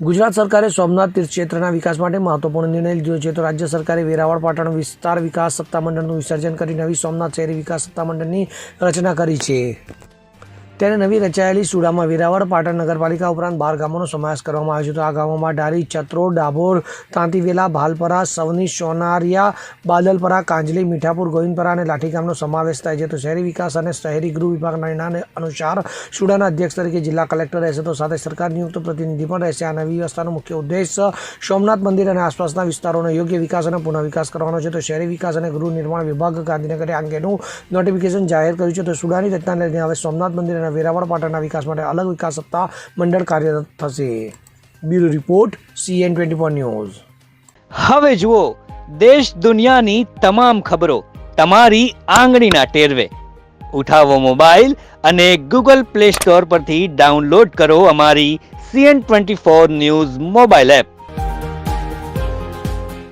ગુજરાત સરકારે સોમનાથ તીર્થક્ષેત્રના વિકાસ માટે મહત્વપૂર્ણ નિર્ણય લીધો છે. તો રાજ્ય સરકારે વેરાવળ પાટણ વિસ્તાર વિકાસ સત્તામંડળનું વિસર્જન કરી નવી સોમનાથ શહેરી વિકાસ સત્તામંડળની રચના કરી છે. ત્યારે નવી રચાયેલી સુડામાં વેરાવળ પાટણ નગરપાલિકા ઉપરાંત 12 ગામોનો સમાવેશ કરવામાં આવ્યો છે. તો આ ગામોમાં ડારી, ચત્રો, ડાભોર, તાંતીવેલા, ભાલપરા, સવની, સોનારિયા, બાદલપરા, કાંજલી, મીઠાપુર, ગોવિંદપરા અને લાઠી ગામનો સમાવેશ થાય છે. તો શહેરી વિકાસ અને શહેરી ગૃહ વિભાગના નિર્ણય અનુસાર સુડાના અધ્યક્ષ તરીકે જિલ્લા કલેક્ટર રહેશે. તો સાથે સરકાર નિયુક્ત પ્રતિનિધિ પણ રહેશે. આ નવી વ્યવસ્થાનો મુખ્ય ઉદ્દેશ સોમનાથ મંદિર અને આસપાસના વિસ્તારોનો યોગ્ય વિકાસ અને પુનઃવિકાસ કરવાનો છે. તો શહેરી વિકાસ અને ગૃહ નિર્માણ વિભાગ ગાંધીનગરે આ અંગેનું નોટિફિકેશન જાહેર કર્યું છે. તો સુડાની રચનાને લઈને હવે સોમનાથ મંદિર અને વેરાવળ પાટણના વિકાસ માટે અલગ વિકાસ સત્તા મંડળ કાર્યરત થશે. Bureau report CN24 news. હવે જુઓ દેશ દુનિયાની તમામ ખબરો તમારી આંગળીના ટેરવે. ઉઠાવો મોબાઈલ અને Google Play Store પરથી ડાઉનલોડ કરો અમારી CN24 ન્યૂઝ મોબાઈલ એપ.